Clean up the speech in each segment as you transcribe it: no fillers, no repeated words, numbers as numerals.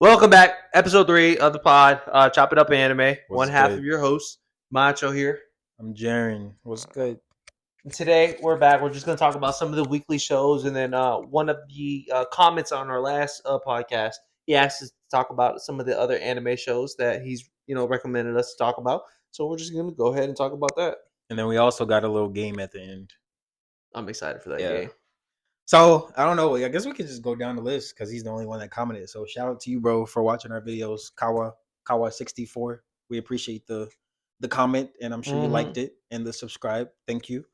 Welcome back, episode 3 of the pod, Chop It Up Anime. One What's half good? of your host, Macho here. I'm Jaren. What's good? And today we're back. We're just going to talk about some of the weekly shows, and then one of the comments on our last podcast, he asked us to talk about some of the other anime shows that he's recommended us to talk about. So we're just going to go ahead and talk about that. And then we also got a little game at the end. I'm excited for that Yeah. game. So I don't know. I guess we could just go down the list because he's the only one that commented. So shout out to you, bro, for watching our videos. Kawa64. We appreciate the comment, and I'm sure you liked it and the subscribe. Thank you.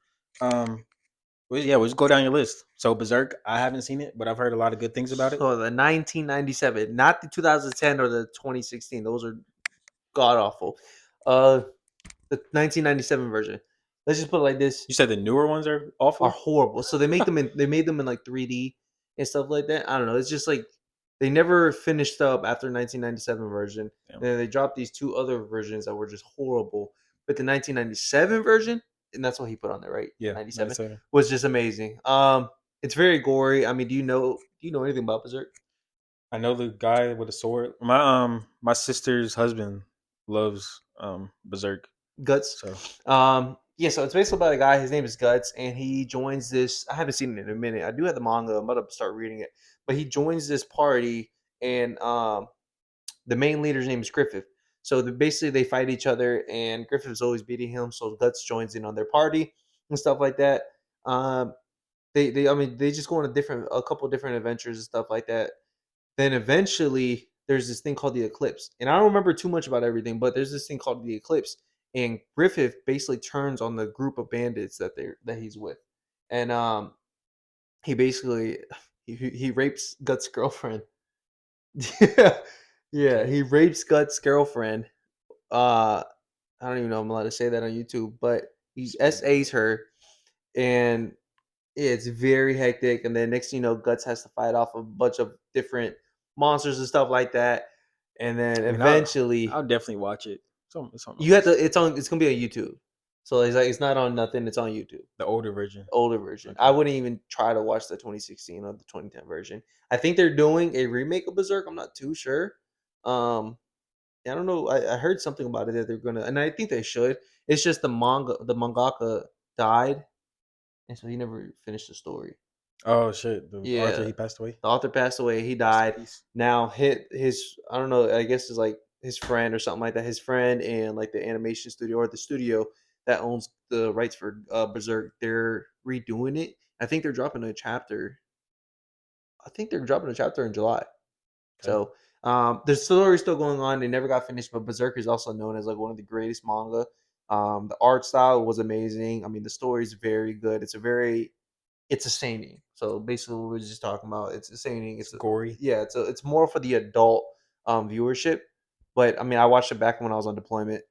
We'll just go down your list. So Berserk, I haven't seen it, but I've heard a lot of good things about it. So the 1997, not the 2010 or the 2016. Those are god awful. The 1997 version. Let's just put it like this: You said the newer ones are awful. are horrible. So they make them in they made them in like 3D and stuff like that. I don't know. It's just like they never finished up after 1997 version. Damn. And then they dropped these two other versions that were just horrible. But the 1997 version, and that's what he put on there, right? Yeah, 97 was just amazing. It's very gory. I mean, do you know anything about Berserk? I know the guy with a sword. My sister's husband loves Berserk. Guts. So Yeah, so it's basically about a guy. His name is Guts, and he joins this. I haven't seen it in a minute. I do have the manga. I'm about to start reading it, but he joins this party, and the main leader's name is Griffith. So basically, they fight each other, and Griffith's always beating him. So Guts joins in on their party and stuff like that. They just go on a couple different adventures and stuff like that. Then eventually, there's this thing called the Eclipse, and I don't remember too much about everything, but there's this thing called the Eclipse, and Griffith basically turns on the group of bandits that he's with, and he basically he rapes Guts' girlfriend. Yeah, he rapes Guts' girlfriend. I don't even know if I'm allowed to say that on YouTube, but he SAs her, and it's very hectic. And then next thing you know, Guts has to fight off a bunch of different monsters and stuff like that. And then eventually, I'll definitely watch it. you have to. It's gonna be on YouTube. So it's not on nothing. It's on YouTube. The older version. Older version. Okay. I wouldn't even try to watch the 2016 or the 2010 version. I think they're doing a remake of Berserk. I'm not too sure. I don't know. I heard something about it that they're gonna, and I think they should. It's just the mangaka died, and so he never finished the story. Oh shit! The Yeah. author, he passed away. The author passed away. He died. Now his I don't know. I guess it's like his friend or something like that. His friend and like the animation studio or the studio that owns the rights for Berserk. They're redoing it. I think they're dropping a chapter. I think they're dropping a chapter in July. Okay. So the story's still going on. They never got finished, but Berserk is also known as like one of the greatest manga. The art style was amazing. I mean, the story is very good. It's a seinen. So basically, what we were just talking about, it's a seinen. It's gory. Yeah, it's more for the adult viewership. But I mean, I watched it back when I was on deployment.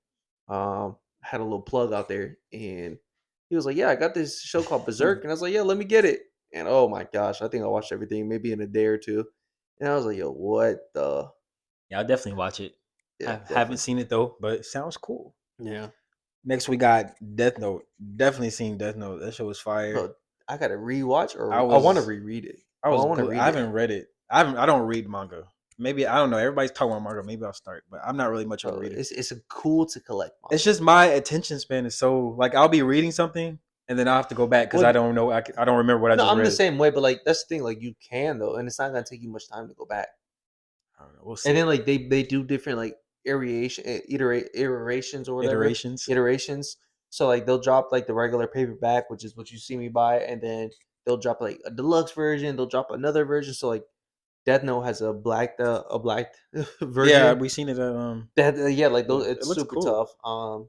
Had a little plug out there, and he was like, "Yeah, I got this show called Berserk," and I was like, "Yeah, let me get it." And oh my gosh, I think I watched everything maybe in a day or two, and I was like, "Yo, what the?" Yeah, I'll definitely watch it. Yeah, I haven't seen it though, but it sounds cool. Yeah. Next we got Death Note. Definitely seen Death Note. That show was fire. Bro, I gotta rewatch, or I I want to was- reread it. I want to was. read I it. haven't read it. I don't read manga. Maybe I don't know. Everybody's talking about manga. Maybe I'll start, but I'm not really much of a Bro, reader. it's a cool to collect. Manga. It's just my attention span is so like I'll be reading something and then I'll have to go back because Well, I don't know. I don't remember what I just I'm read. the same way, but like that's the thing. Like you can though, and it's not gonna take you much time to go back. I don't know. We'll see. And then like they do different like iterations or whatever iterations. So like they'll drop like the regular paperback, which is what you see me buy, and then they'll drop like a deluxe version. They'll drop another version. So like Death Note has a black version. Yeah, we seen it. Yeah, like those. It It's looks super cool. tough.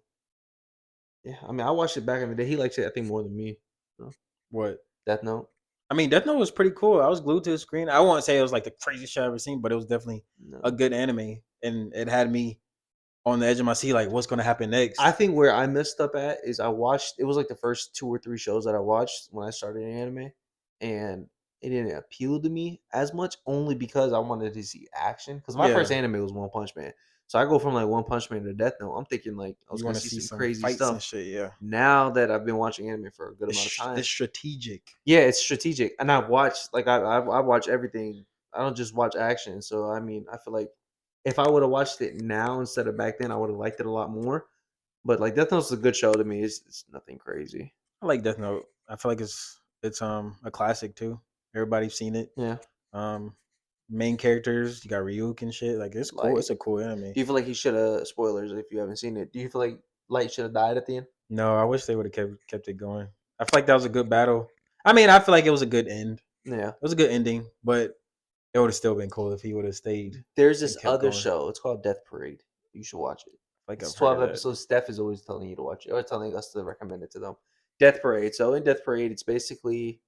Yeah, I mean I watched it back in the day. He likes it, I think, more than me. So, What? Death Note. I mean, Death Note was pretty cool. I was glued to the screen. I won't say it was like the craziest show I've ever seen, but it was definitely a good anime, and it had me on the edge of my seat, like what's going to happen next. I think where I messed up at is I watched. It was like the first 2 or 3 shows that I watched when I started anime, and it didn't appeal to me as much, only because I wanted to see action. Because my first anime was One Punch Man, so I go from like One Punch Man to Death Note. I'm thinking like I was going to see some crazy fights stuff. and shit. Yeah. Now that I've been watching anime for a good amount of time, it's strategic. Yeah, it's strategic, and I've watched like I watch everything. I don't just watch action. So I mean, I feel like if I would have watched it now instead of back then, I would have liked it a lot more. But like Death Note's a good show to me. It's nothing crazy. I like Death Note. I feel like it's a classic too. Everybody's seen it. Yeah. Um, main characters, you got Ryuk and shit. Like it's cool. Like, It's a cool anime. do you feel like he should have spoilers if you haven't seen it? Do you feel like Light should have died at the end? No, I wish they would have kept it going. I feel like that was a good battle. I mean, I feel like it was a good end. Yeah. It was a good ending, but it would have still been cool if he would have stayed. There's this kept other going. show. It's called Death Parade. You should watch it. Like It's I've heard 12 of that. episodes. Steph is always telling you to watch it, or telling us to recommend it to them. Death Parade. So in Death Parade, it's basically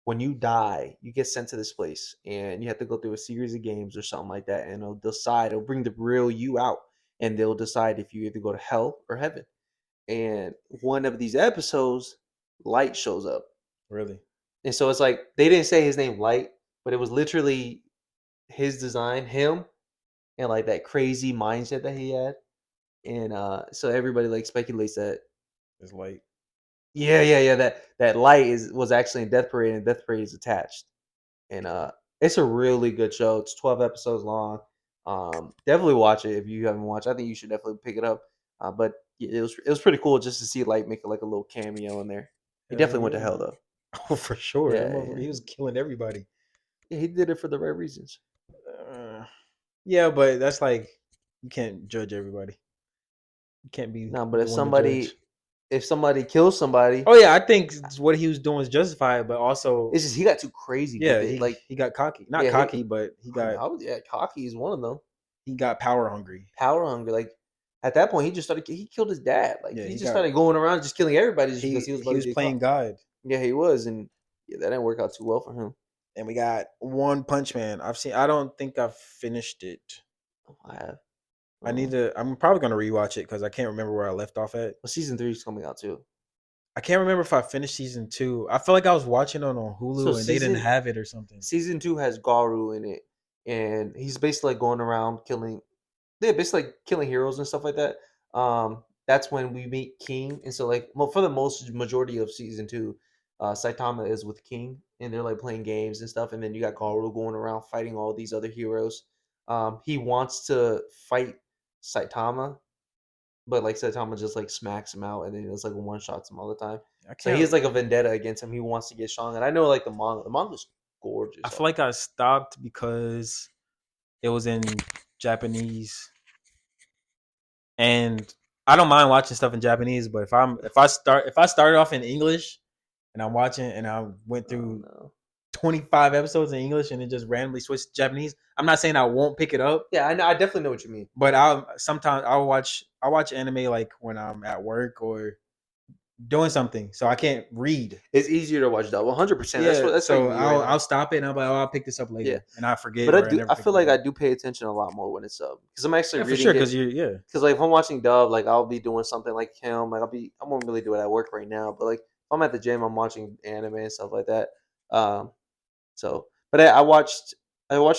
when you die, you get sent to this place, and you have to go through a series of games or something like that, and it'll bring the real you out, and they'll decide if you either go to hell or heaven. And one of these episodes, Light shows up, Really? and so it's like they didn't say his name Light, but it was literally his design, him, and like that crazy mindset that he had. And so everybody like speculates that It's like yeah, that Light was actually in Death Parade, and Death Parade is attached. And it's a really good show. It's 12 episodes long. Definitely watch it if you haven't watched. I think you should definitely pick it up. But it was pretty cool just to see Light make like a little cameo in there. He definitely went to hell though. Oh, for sure. Yeah, That motherfucker, yeah. he was killing everybody. Yeah, he did it for the right reasons. Yeah, but that's like you can't judge everybody. You can't be No, but the one to judge. if somebody kills somebody, Oh yeah, I think what he was doing was justified, but also it's just he got too crazy yeah, with it. Like he got cocky. Not yeah, cocky, but he got cocky is one of them. he got power hungry. Power hungry. Like at that point, he killed his dad. Like Yeah, he he just got- started going around just killing everybody just He because he was, about to was get playing caught. God. Yeah, he was, and yeah, that didn't work out too well for him. And we got One Punch Man. I don't think I've finished it. Oh, I have. I need to. I'm probably gonna rewatch it because I can't remember where I left off at. Well, season 3 is coming out too. I can't remember if I finished season 2. I feel like I was watching it on Hulu So and they didn't have it or something. Season 2 has Garu in it, and he's basically like going around killing. Yeah, basically like killing heroes and stuff like that. That's when we meet King, and so like for the most majority of season 2, Saitama is with King, and they're like playing games and stuff. And then you got Garu going around fighting all these other heroes. He wants to fight Saitama, but like Saitama just like smacks him out, and then it's like one shots him all the time. So he has like a vendetta against him. He wants to get strong, and I know like the manga. The manga's gorgeous. I feel like I stopped because it was in Japanese, and I don't mind watching stuff in Japanese. But if I started off in English, and I'm watching, and I went through 25 episodes in English, and it just randomly switched to Japanese, I'm not saying I won't pick it up. Yeah, I know. I definitely know what you mean. But I'll watch anime like when I'm at work or doing something, so I can't read. It's easier to watch dub. 100%. Yeah, That's so right I'll stop it and I'm like, oh, I'll pick this up later. Yeah. And I forget. But or I feel like I do pay attention a lot more when it's sub because I'm actually for reading sure it. because Because like if I'm watching dub, like I'll be doing something like him. Like I won't really do it at work right now. But like if I'm at the gym, I'm watching anime and stuff like that. But I watched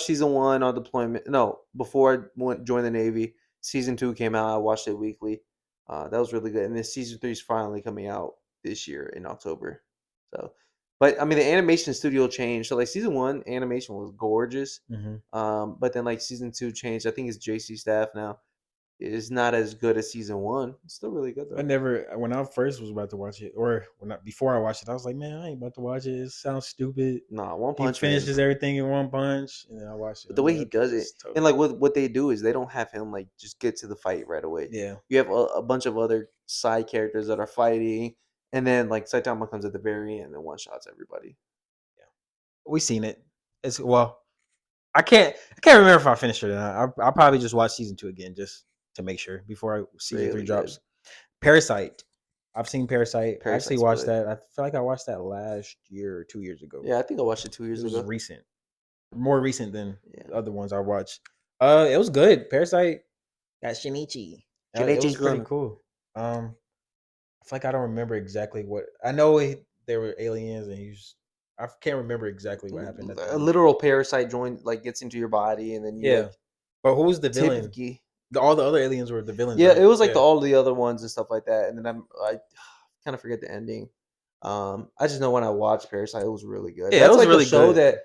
season 1 on deployment. No, before I joined the Navy. Season 2 came out. I watched it weekly. That was really good. And then season 3 is finally coming out this year in October. So, but I mean the animation studio changed. So like season 1 animation was gorgeous. But then like season 2 changed. I think it's JC Staff now. It's not as good as season 1. It's still really good though. When I first was about to watch it, or before I watched it, I was like, man, I ain't about to watch it. It sounds stupid. Nah, One He Punch finishes everything in one punch, and then I watched it. But the way he does it, and like what they do is they don't have him like just get to the fight right away. Yeah, you have a bunch of other side characters that are fighting, and then like Saitama comes at the very end and one shots everybody. Yeah, we seen it. It's I can't remember if I finished it or not. I'll probably just watch season 2 again just to make sure before season 3 drops. Parasite. I've seen Parasite. I actually watched that. I feel like I watched that last year or 2 years ago. Yeah, I think I watched it 2 years ago. It was recent. More recent than the other ones I watched. It was good. Parasite got Shinichi. It was pretty cool. I feel like I don't remember exactly what. I know there were aliens and I can't remember exactly what happened. A literal parasite gets into your body, and then but who was the villain? All the other aliens were the villains. Yeah, right? It was like all the other ones and stuff like that. And then I kind of forget the ending. I just know when I watched Parasite, it was really good. Yeah, it was like really a show good.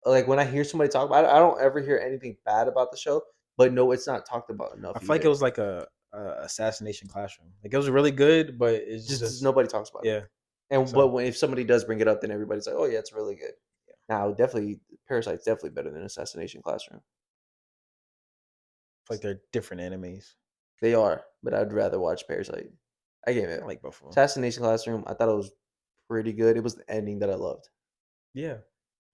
like when I hear somebody talk about it, I don't ever hear anything bad about the show. But no, it's not talked about enough I feel like it either. was like a assassination classroom. Like it was really good, but it's Just just nobody talks about it. yeah. And but So when if somebody does bring it up, then everybody's like, "Oh yeah, it's really good." yeah, Now, definitely, Parasite's definitely better than Assassination Classroom. I feel like they're different animes. They are, but I'd rather watch Parasite. I gave I it like both of them. Assassination Classroom. I thought it was pretty good. It was the ending that I loved. Yeah.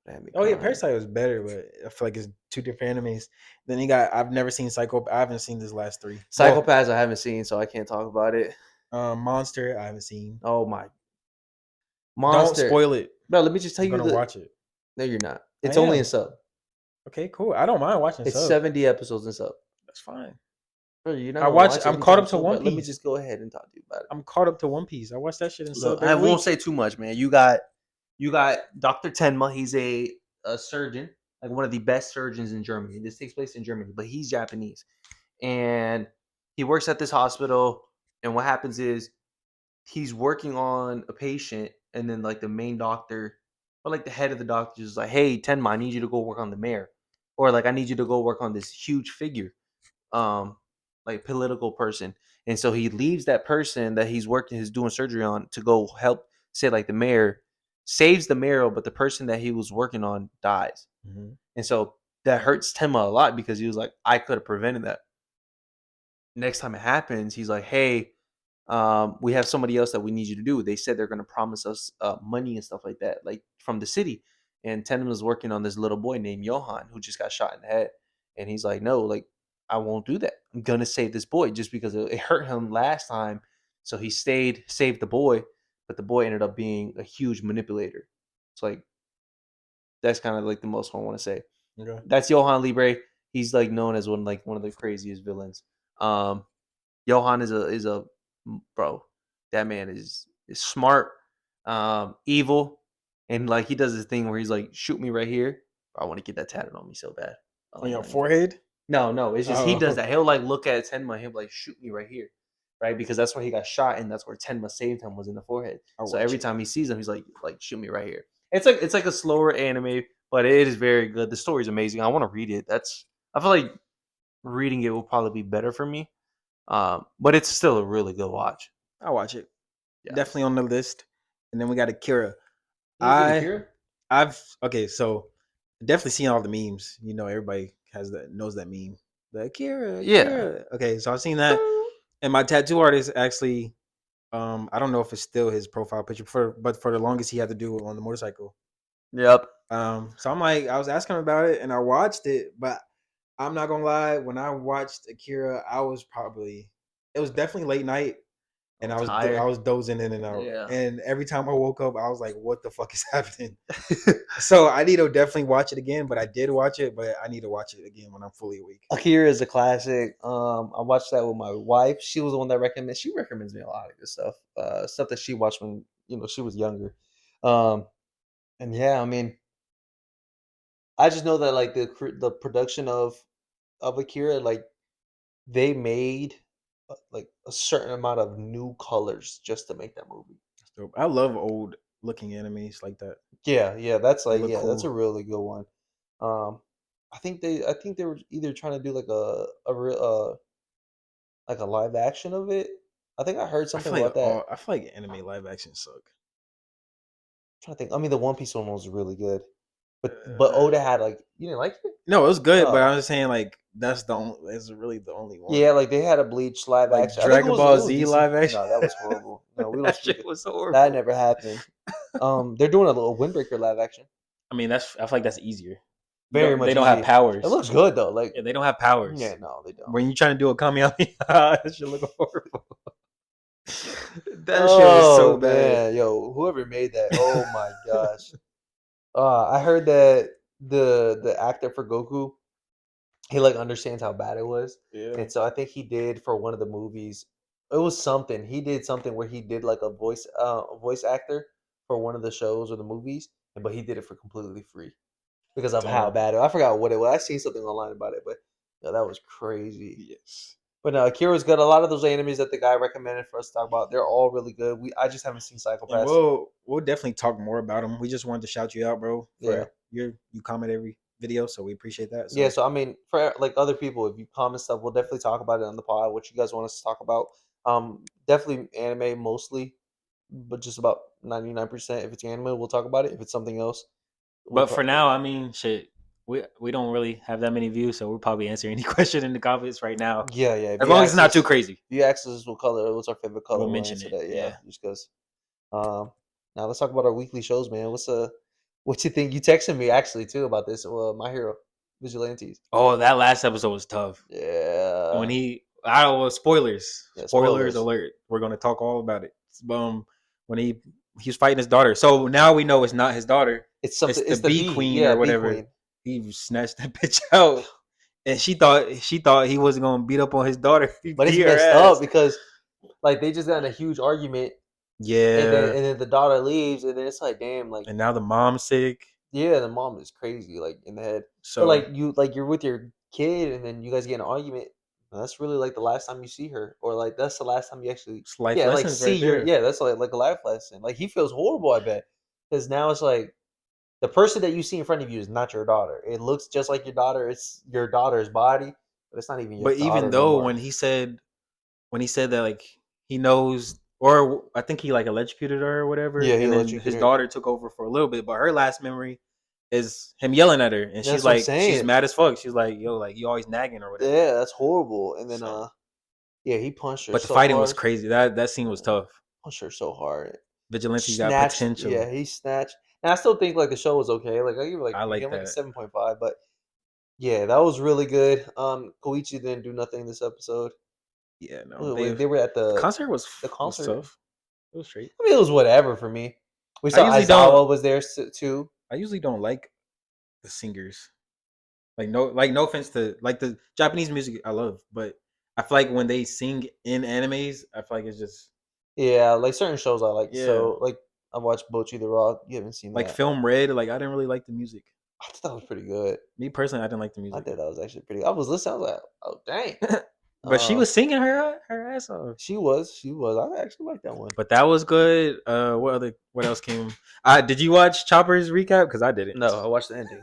That had me Oh yeah, crying. Parasite was better, but I feel like it's two different animes. Then you got I've never seen Psycho. I haven't seen this last three. Well, Psychopaths I haven't seen, so I can't talk about it. Monster I haven't seen. Oh my Don't monster, spoil it. bro! Let me just tell I'm you gonna the. watch it. No, you're not. I It's only in am. sub. Okay, cool. I don't mind watching It's sub. 70 episodes in sub. That's fine. Bro, you're not I gonna watch. watch it I'm caught anytime up to soon. One But let me Piece. just go ahead and talk to you about it. I'm caught up to One Piece. I watch that shit in Look, sub I every won't week. say too much, man. You got Dr. Tenma. He's a surgeon, like one of the best surgeons in Germany. This takes place in Germany, but he's Japanese. And he works at this hospital. And what happens is he's working on a patient, and then like the main doctor or like the head of the doctor is like, "Hey, Tenma, I need you to go work on the mayor," or like, "I need you to go work on this huge figure." Like political person. And so he leaves that person that he's doing surgery on to go help, say like the mayor, saves the mayor, but the person that he was working on dies. Mhm. And so that hurts Tema a lot because he was like, I could have prevented that. Next time it happens, he's like, "Hey, we have somebody else that we need you to do. They said they're going to promise us money and stuff like that, like from the city." And Tenem was working on this little boy named Johan who just got shot in the head. And he's like, "No, like, I won't do that. I'm going to save this boy just because it hurt him last time." So he stayed, saved the boy, but the boy ended up being a huge manipulator. It's like, that's kind of like the most one I want to say. Okay. That's Johan Libre. He's like known as one of the craziest villains. Um, Johan is a bro. That man is smart, evil, and like he does this thing where he's like, "Shoot me right here." I want to get that tatted on me so bad. On Oh your my god. forehead? No, no, it's just he does Oh, that. He'll like look at Tenma, he'll be like, "Shoot me right here," right? Because that's where he got shot, and that's where Tenma saved him was in the forehead. I'll So watch every it. time he sees him, he's like, "Shoot me right here." It's like a slower anime, but it is very good. The story's amazing. I want to read it. I feel like reading it will probably be better for me. But it's still a really good watch. I'll watch it. Yeah. Definitely on the list. And then we got Akira. You seen I Akira? I've okay, so definitely seen all the memes. You know, everybody knows that meme. The Akira, Yeah. Akira. Okay, so I've seen that. And my tattoo artist actually, I don't know if it's still his profile picture but for the longest he had to do it on the motorcycle. Yep. So I'm like, I was asking him about it and I watched it, but I'm not gonna lie, when I watched Akira, it was definitely late night and I Tired. was dozing in and out. Yeah. And every time I woke up, I was like, "What the fuck is happening?" So I need to definitely watch it again. But I did watch it, but I need to watch it again when I'm fully awake. Akira is a classic. I watched that with my wife. She was the one that recommended. She recommends me a lot of good stuff. Stuff that she watched when she was younger. Um, and yeah, I mean, I just know that like the production of Akira, like they made like a certain amount of new colors just to make that movie. So I love old looking animes like that. Yeah, yeah, that's They like look that's a cool. really good one. Um, I think they were either trying to do like a real like a live action of it. I think I heard something about that. I feel like anime live action suck. Trying to think. I mean, the One Piece one was really good, but Uh, Oda had like you didn't like it? no, it was good, but Oh, I was saying like that's really the only yeah, one. like they had a Bleach live Like action. I think it Dragon was Ball it was Z decent. live action. No, that was horrible. No, we don't That speak. shit was That horrible. never happened. They're doing a little Windbreaker live action. I mean, I feel like that's easier. Very They much don't have easier. It powers. looks good though. Like Yeah, they don't have powers. yeah, no, they don't. When you're trying to do a Kamehameha, that shit look horrible. That shit was so Oh bad. man, yo, whoever made that, oh my gosh. I heard that the actor for Goku, he like understands how bad it was, Yeah. and so I think he did for one of the movies. It was something he did something where he did like a voice actor for one of the shows or the movies, but he did it for completely free because of how Damn. bad it. I forgot what it was. I seen something online about it, but yeah, that was crazy. Yes. But no, Akira's good. A lot of those animes that the guy recommended for us to talk about, they're all really good. I just haven't seen And Psychopaths. we'll definitely talk more about them. We just wanted to shout you out, bro, Yeah. for you comment every video, so we appreciate that. Yeah, So so I mean, for like other people, if you comment stuff, we'll definitely talk about it on the pod. What you guys want us to talk about? Definitely anime mostly, but just about 99%. If it's anime, we'll talk about it. If it's something else, we'll but for talk. now, I mean, shit, we don't really have that many views, so we'll probably answer any question in the comments right now, Yeah, yeah. as long as it's not too crazy. If you ask us what color, what's our favorite color, We'll we'll mention answer it. that. Yeah, Yeah. just because. Now let's talk about our weekly shows, man. What you think? You texted me actually too about this. My Hero, Vigilantes. Oh, that last episode was tough. Yeah. When I don't know, spoilers. Yeah, Spoilers spoilers. alert. We're gonna talk all about it. When he was fighting his daughter. So now we know it's not his daughter. It's something. It's the It's the bee B. queen Yeah, or B whatever. Queen. He snatched that bitch out. And she thought he wasn't gonna beat up on his daughter. He But it's beat her messed ass. up because like they just got in a huge argument, Yeah. and then the daughter leaves, and then it's like, damn, like And now the mom's sick. yeah, the mom is crazy, like in the head. But So you're with your kid, and then you guys get in an argument. And that's really like the last time you see her, or like that's the last time you actually it's life lessons see right there. that's like a life lesson. Like he feels horrible, I bet, because now it's like the person that you see in front of you is not your daughter. It looks just like your daughter. It's your daughter's body, but it's not even your But even daughter no though more. when he said that like he knows, or I think he like electrocuted her or whatever, Yeah, he and then electrocuted his her. daughter took over for a little bit, but her last memory is him yelling at her, and That's she's what I'm like, she's saying. mad as fuck. She's like, yo, like you always nagging or whatever. Yeah, that's horrible. And then So, yeah, he punched her but the so fighting was hard. crazy. That scene was tough. Punched her so hard. Vigilante got Snatched. potential. Yeah, he snatched. And I still think like the show was okay. Like I I give like him like a that. 7.5. But yeah, that was really good. Koichi didn't do nothing this episode. Yeah, no, They were at the concert was the was concert. tough. It was straight. I mean, it was whatever for me. We I saw usually Aizawa was there too. I usually don't like the singers. Like no offense to like the Japanese music I love, but I feel like when they sing in animes, I feel like it's just Yeah, like certain shows I like. yeah. So like I watched Bocchi the Rock. You haven't seen Like that? Film Red, like I didn't really like the music. I thought that was pretty good. Me personally, I didn't like the I music. thought that was actually pretty. I was listening. I was like, oh dang. But she was singing her ass off. She was. I actually like that one. But that was good. What else came? Did you watch Chopper's recap? Because I didn't. No, I watched the ending.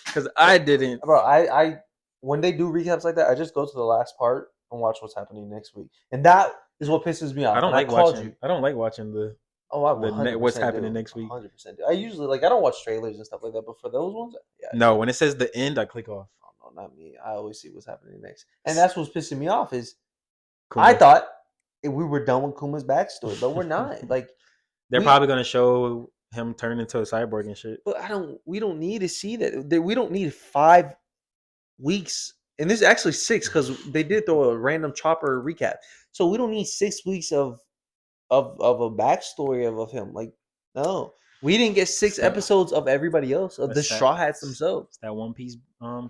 Because I didn't. Bro, I when they do recaps like that, I just go to the last part and watch what's happening next week, and that is what pisses me off. I don't And like watching. I don't like watching the Oh, I 100% what's happening do. next week. 100% do. I usually like I don't watch trailers and stuff like that, but for those ones, yeah. No, when it says the end, I click off. Oh, no, not me. I always see what's happening next, and that's what's pissing me off. Is Kuma. I thought we were done with Kuma's backstory, but we're not. Like they're probably gonna show him turn into a cyborg and shit. But we don't need to see that. We don't need 5 weeks, and this is actually 6 because they did throw a random Chopper recap. So we don't need 6 weeks of a backstory of him. Like no, we didn't get 6 episodes of everybody else of the Straw Hats themselves. It's that One Piece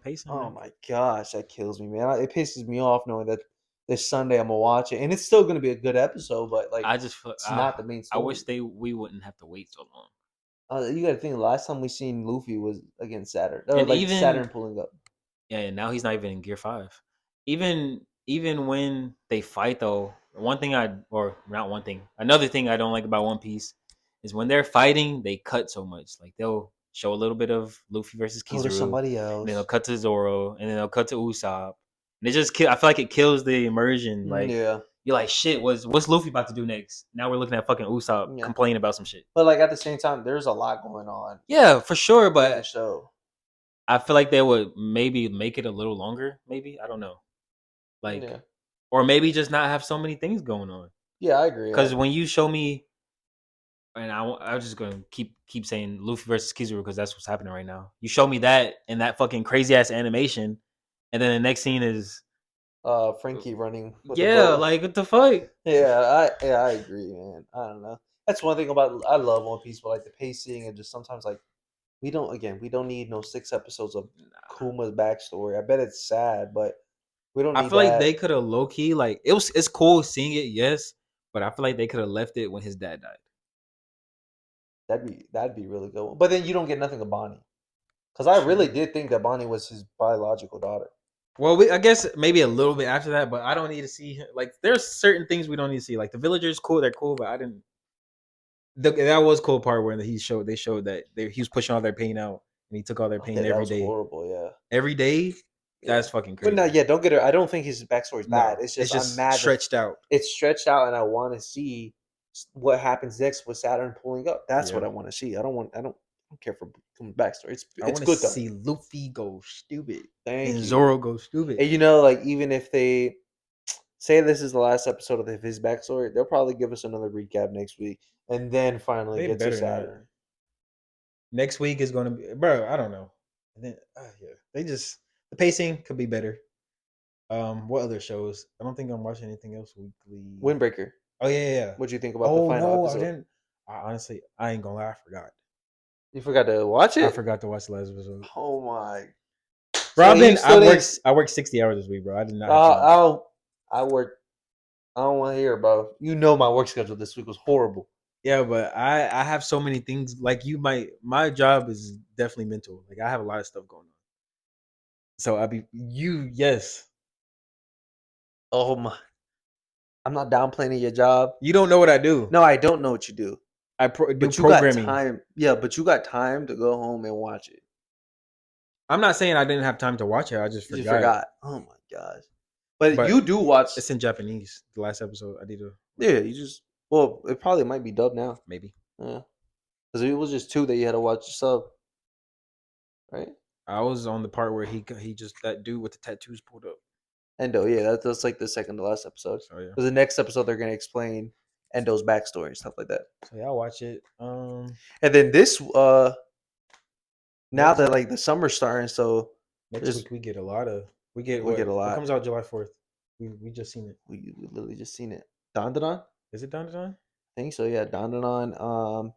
pacing. Oh my gosh, that kills me, man. It pisses me off knowing that this Sunday I'm gonna watch it, and it's still gonna be a good episode. But like, it's not the main story. I wish we wouldn't have to wait so long. You got to think. The last time we seen Luffy was against Saturn, or and like even Saturn pulling up. Yeah, and now he's not even in Gear 5. Even when they fight though, another thing I don't like about One Piece is when they're fighting, they cut so much. Like they'll show a little bit of Luffy versus Kizaru, to somebody else, and then they'll cut to Zoro, and then they'll cut to Usopp. And it just I feel like it kills the immersion. Like you're like, shit, what's Luffy about to do next? Now we're looking at fucking Usopp complaining about some shit. But like at the same time, there's a lot going on. Yeah, for sure. But show. I feel like they would maybe make it a little longer. Maybe I don't know. Like, or maybe just not have so many things going on. Yeah, I agree. Because when you show me, and I'm just gonna keep saying Luffy versus Kizaru because that's what's happening right now. You show me that in that fucking crazy ass animation, and then the next scene is Frankie running. Like what the fuck? Yeah, I agree, man. I don't know. That's one thing about I love One Piece, but like the pacing and just sometimes like we don't need no 6 episodes of Kuma's backstory. I bet it's sad, but we don't. I feel like they could have low key like it's cool seeing it, yes, but I feel like they could have left it when his dad died. That'd be really good. But then you don't get nothing of Bonnie, because I really did think that Bonnie was his biological daughter. Well, I guess maybe a little bit after that, but I don't need to see like there's certain things we don't need to see. Like the villagers, cool, they're cool, but I didn't. That was cool part where they showed that he was pushing all their pain out and he took all their pain Yeah, that every was day. horrible. Yeah. Every day, Yeah. that's fucking But crazy. no, yeah, don't get it. I don't think his backstory is bad. No, It's just I'm just mad that stretched out. it's stretched out, and I want to see what happens next with Saturn pulling up. That's what Yeah. I want to see. I don't care for backstory. I It's want to good though. see Luffy go stupid Thank and you. Zoro go stupid. And you know, like even if they say this is the last episode of his backstory, they'll probably give us another recap next week, and then finally They get to better not. Saturn. Next week is going to be, bro. I don't know. And then, yeah, the pacing could be better. What other shows? I don't think I'm watching anything else weekly. Windbreaker. Oh yeah. What'd you think about the Oh final no, I episode? didn't. Honestly, I ain't gonna lie, I forgot. You forgot to watch I it? forgot to watch the last episode. Oh my. Bro, So I worked 60 hours this week, bro. I did not have time. I worked. I don't want to hear, bro. You know my work schedule this week was horrible. Yeah, but I have so many things. Like my job is definitely mental. Like I have a lot of stuff going on. So yes. Oh my. I'm not downplaying your job. You don't know what I do. No, I don't know what you do. Do But you programming. got time. Yeah, but you got time to go home and watch it. I'm not saying I didn't have time to watch it. I just You forgot. forgot. Oh my gosh. But you do watch. It's in Japanese. The last episode, I need to. Yeah, you just. Well, it probably might be dubbed now. Maybe. Yeah, because it was just 2 that you had to watch the sub, right? I was on the part where he just that dude with the tattoos pulled up. Endo, yeah, that's like the second to last episode. So yeah. Because the next episode they're gonna explain Endo's backstory and stuff like that. So yeah, I'll watch it. And then this now that like the summer's starting, so next week we get a lot. We get a lot. What comes out July 4th? We just seen it. We literally just seen it. Dandadan? Is it Dandadan? I think so. Yeah, Dandadan.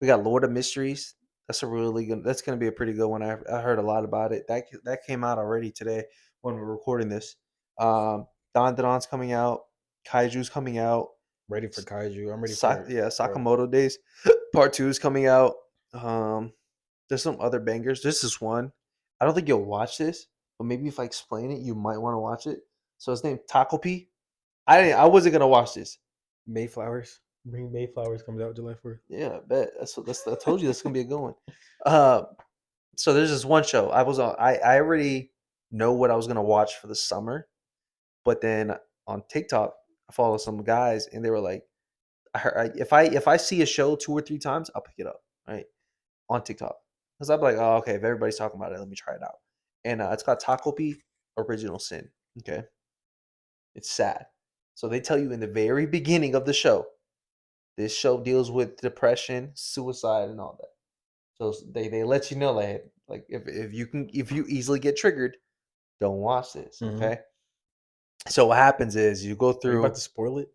We got Lord of Mysteries. That's a really good. That's gonna be a pretty good one. I heard a lot about it. That came out already today when we're recording this. Dandadan's coming out. Kaiju's coming out. Ready for Kaiju. I'm ready for it. Yeah, Sakamoto Days Part 2 is coming out. There's some other bangers. This is one. I don't think you'll watch this, but maybe if I explain it, you might want to watch it. So his name Takopi. I wasn't gonna watch this. Mayflowers. Bring Mayflowers comes out July 4th. Yeah, I bet. I told you that's gonna be a good one. So there's this one show. I already know what I was gonna watch for the summer, but then on TikTok, I follow some guys and they were like, if I see a show 2 or 3 times, I'll pick it up, right? On TikTok. Because I'm like, oh, okay, if everybody's talking about it, let me try it out. And it's got Takopi Original Sin. Okay. It's sad. So they tell you in the very beginning of the show, this show deals with depression, suicide, and all that. So they let you know like if you easily get triggered, don't watch this. Okay. So what happens is you go through. Are you about to spoil it?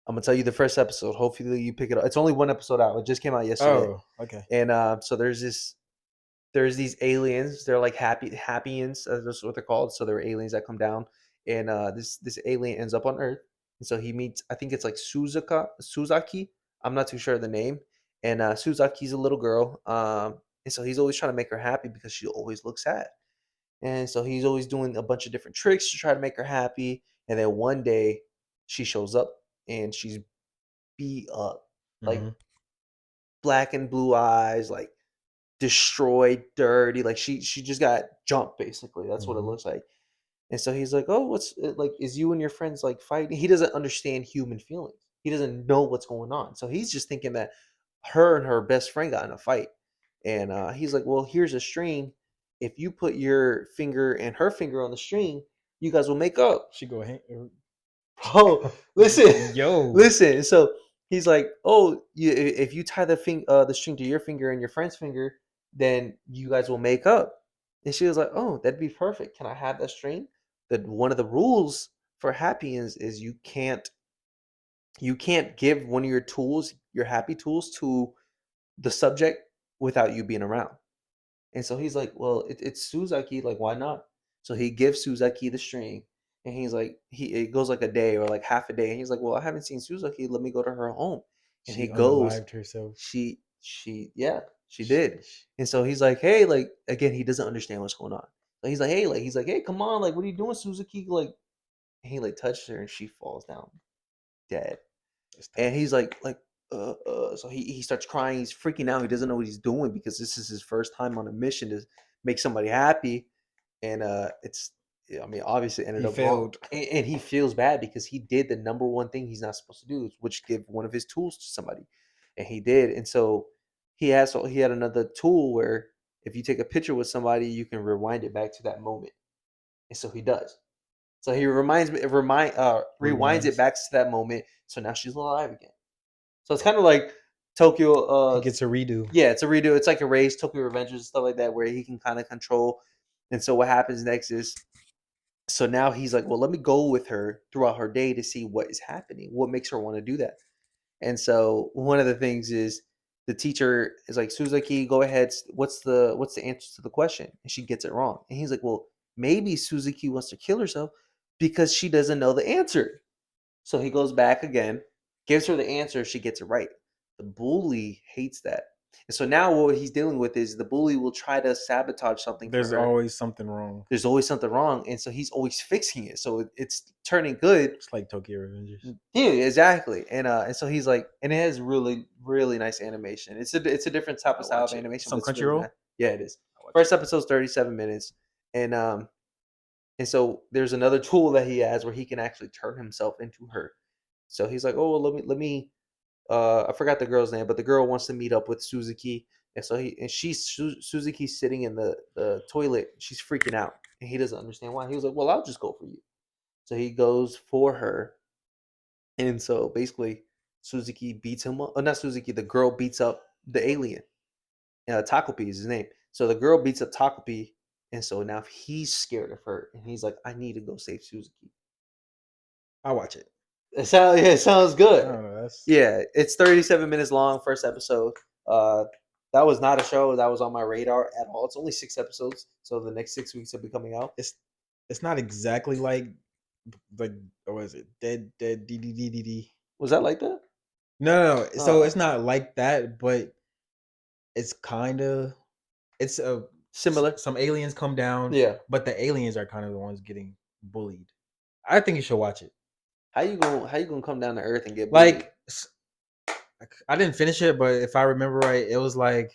I'm gonna tell you the first episode. Hopefully you pick it up. It's only 1 episode out. It just came out yesterday. Oh, okay. And so there's these aliens. They're like Happyans. That's what they're called. So they're aliens that come down, and this alien ends up on Earth, and so he meets. I think it's like Suzaki. I'm not too sure of the name. And Suzaki's a little girl. And so he's always trying to make her happy because she always looks sad. And so he's always doing a bunch of different tricks to try to make her happy. And then one day she shows up and she's beat up, like black and blue eyes, like destroyed, dirty. Like she just got jumped basically. That's what it looks like. And so he's like, "Oh, what's like? Is you and your friends like fighting?" He doesn't understand human feelings. He doesn't know what's going on. So he's just thinking that her and her best friend got in a fight. And he's like, "Well, here's a string. If you put your finger and her finger on the string, you guys will make up." She go ahead. Oh, listen, Yo, listen. So he's like, "Oh, if you tie the string to your finger and your friend's finger, then you guys will make up." And she was like, "Oh, that'd be perfect. Can I have that string?" That one of the rules for happy is you can't give one of your tools, your happy tools, to the subject without you being around. And so he's like, "Well, it's Suzaki. Like, why not?" So he gives Suzaki the string, and he's like, it goes like a day or like half a day, and he's like, "Well, I haven't seen Suzaki. Let me go to her home." And she he goes. unalived herself. She did. And so he's like, "Hey, like again, he doesn't understand what's going on." He's like, hey, come on, like, what are you doing, Suzuki? Like, and he like touches her and she falls down dead. It's And tough. he's so he starts crying. He's freaking out. He doesn't know what he's doing because this is his first time on a mission to make somebody happy. And I mean, obviously it ended He up wrong. failed. And he feels bad because he did the number one thing he's not supposed to do, which give one of his tools to somebody. And he did. And so he had another tool where if you take a picture with somebody, you can rewind it back to that moment. And so he does. So he rewinds it Rewinds. back to that moment. So now she's alive again. So it's kind of like Tokyo. He gets a redo. Yeah, it's a redo. It's like a race, Tokyo Revengers and stuff like that, where he can kind of control. And so what happens next is, so now he's like, well, let me go with her throughout her day to see what is happening, what makes her want to do that. And so one of the things is the teacher is like, Suzuki, go ahead. What's the answer to the question? And she gets it wrong. And he's like, well, maybe Suzuki wants to kill herself because she doesn't know the answer. So he goes back again, gives her the answer, she gets it right. The bully hates that. And so now what he's dealing with is the bully will try to sabotage something There's for her. always something wrong. There's always something wrong. And so he's always fixing it. So it's turning good. It's like Tokyo Revengers. Yeah, exactly. And so he's like, and it has really, really nice animation. It's a different type of style of animation. Some but it's really Crunchyroll? nice. Yeah, it is. First episode's 37 minutes. And so there's another tool that he has where he can actually turn himself into her. So he's like, oh, well, let me. I forgot the girl's name, but the girl wants to meet up with Suzuki, and so Suzuki's sitting in the toilet. She's freaking out, and he doesn't understand why. He was like, well, I'll just go for you. So he goes for her, and so basically Suzuki beats him up. Not Suzuki. The girl beats up the alien. Takopi is his name. So the girl beats up Takopi, and so now he's scared of her, and he's like, I need to go save Suzuki. I'll watch it. It sounds I good. don't know. Yeah, it's 37 minutes long, first episode. That was not a show that was on my radar at all. It's only 6 episodes, so the next 6 weeks will be coming out. It's not exactly like what is it? Dead DDDD. Was that like that? No. So Oh. it's not like that, but it's kind of it's a Similar. Some aliens come down, Yeah. but the aliens are kind of the ones getting bullied. I think you should watch it. How you gonna come down to Earth and get bullied? Like I didn't finish it, but if I remember right, it was like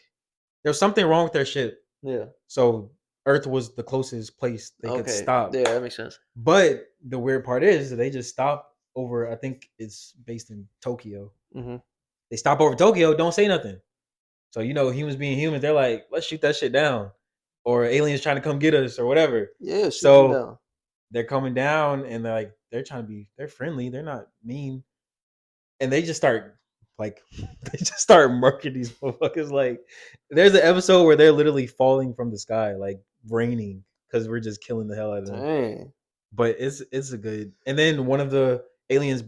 there was something wrong with their ship. Yeah. So Earth was the closest place they could stop. Yeah, that makes sense. But the weird part is that they just stop over. I think it's based in Tokyo. Mm-hmm. They stop over Tokyo, don't say nothing. So humans being humans, they're like, let's shoot that shit down, or aliens trying to come get us, or whatever. Yeah. So down. they're coming down, and they're trying to be, they're friendly, they're not mean, and they just start murking these motherfuckers. Like, there's an episode where they're literally falling from the sky, like raining, because we're just killing the hell out of them. Dang. But it's a good. And then one of the aliens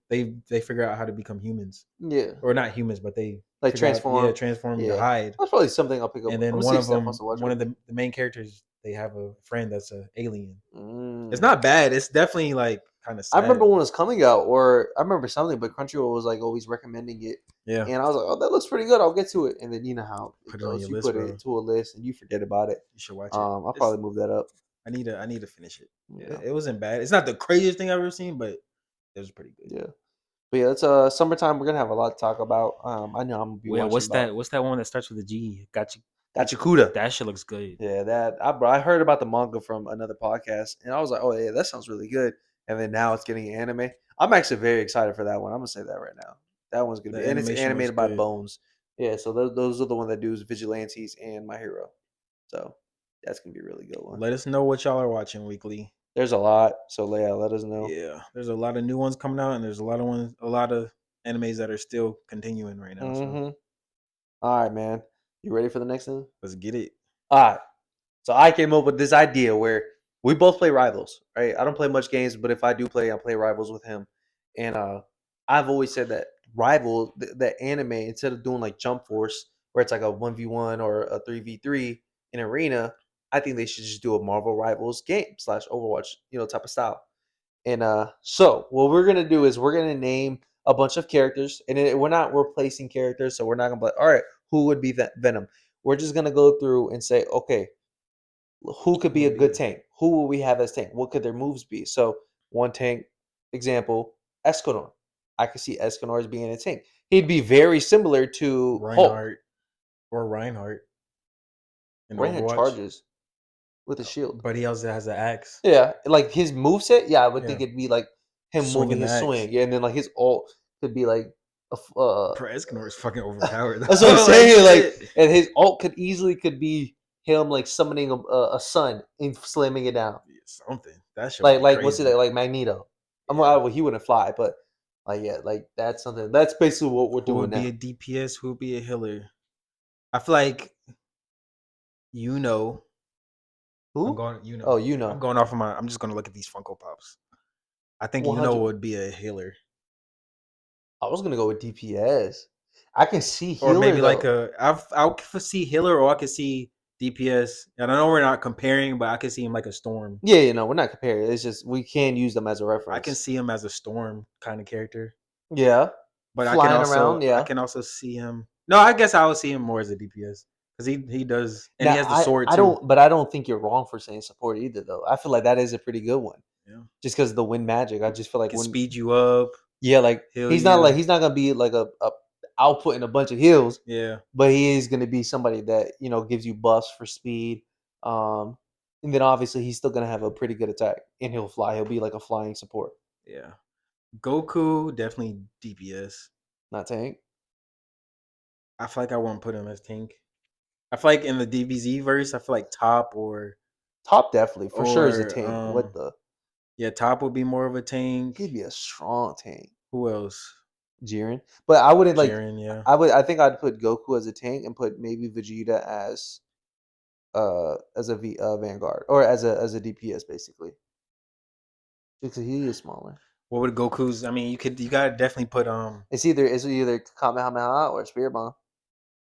they figure out how to become humans. Yeah. Or not humans, but they like transform. Transform to hide. That's probably something I'll pick up. And then one of the main characters, they have a friend that's an alien. It's not bad. It's definitely like kind of sad. I remember when it was coming out, or I remember something, but Crunchyroll was like always recommending it. Yeah. And I was like, oh, that looks pretty good. I'll get to it. And then you know how put it on your you list, put it into a list and you forget about it. You should watch it. I'll probably move that up. I need to finish it. Yeah. It wasn't bad. It's not the craziest thing I've ever seen, but it was pretty good. Yeah. But yeah, it's summertime. We're gonna have a lot to talk about. I know I'm gonna be watching. What's that one that starts with a G? Gachakuda. That shit looks good. Yeah, I heard about the manga from another podcast, and I was like, oh yeah, that sounds really good. And then now it's getting anime. I'm actually very excited for that one. I'm gonna say that right now. That one's gonna be, and it's animated by Bones. Yeah, so those are the one that do Vigilantes and My Hero. So that's gonna be a really good one. Let us know what y'all are watching weekly. There's a lot, so Leia, let us know. Yeah, there's a lot of new ones coming out, and there's a lot of animes that are still continuing right now. Mm-hmm. So. All right, man. You ready for the next thing? Let's get it. All right. So I came up with this idea where we both play Rivals, right? I don't play much games, but if I do play, I play Rivals with him. And I've always said that Rival, the anime, instead of doing like Jump Force, where it's like a 1v1 or a 3v3 in Arena, I think they should just do a Marvel Rivals game / Overwatch, type of style. And so what we're gonna do is we're gonna name a bunch of characters, and we're not replacing characters, so we're not gonna be like, all right, who would be Venom? We're just gonna go through and say, okay, who could be Who a would good be? tank? Who will we have as tank? What could their moves be? So one tank, example, Escanor. I could see Escanor as being a tank. He'd be very similar to Hulk. Reinhardt or Reinhardt in Reinhardt Overwatch, charges with a shield. but he also has an axe. Yeah, like his moveset, yeah, I would Yeah, think it'd be like him moving swinging the his axe. swing. Yeah, and then like his ult could be like Bro, Escanor is fucking overpowered. that's what I'm Like, saying. Like, shit. and his ult could be him like summoning a sun and slamming it down. Something that shit would be Like what's crazy. it like Magneto? I'm Yeah. well, he wouldn't fly, but like yeah, like that's something. That's basically what we're Who doing would be now. a DPS? Who would be a healer? I feel like I'm Who? going. Oh, you know. I'm going off of my. I'm just gonna look at these Funko Pops. I think 100. would be a healer, I was gonna go with DPS. I can see or healer maybe though. like I could see healer, or I could see DPS. And I know we're not comparing, but I could see him like a storm. Yeah, you know, we're not comparing. It's just we can use them as a reference. I can see him as a storm kind of character, Yeah, but flying around. I Yeah. can also see him. No, I guess I would see him more as a DPS because he does, and Now he has the sword I too. don't, but I don't think you're wrong for saying support either though. I feel like that is a pretty good one. Yeah, Just because of the wind magic, I just feel like can when speed you up. yeah, like Heal he's you. not gonna be like a outputting a bunch of heals. Yeah, But he is going to be somebody that gives you buffs for speed. And then obviously he's still going to have a pretty good attack, and he'll fly. He'll be like a flying support, yeah. Goku definitely DPS. not tank. I feel like I won't put him as tank. I feel like in the DBZ verse, I feel like Top Top definitely for sure is a or tank. What the? yeah, Top would be more of a tank. He'd be a strong tank, Who else? Jiren. But I wouldn't like. Jiren, yeah. I think I'd put Goku as a tank and put maybe Vegeta as a Vanguard or as a DPS basically, because he is smaller. What would Goku's? I mean, you gotta definitely put It's either Kamehameha or Spirit Bomb.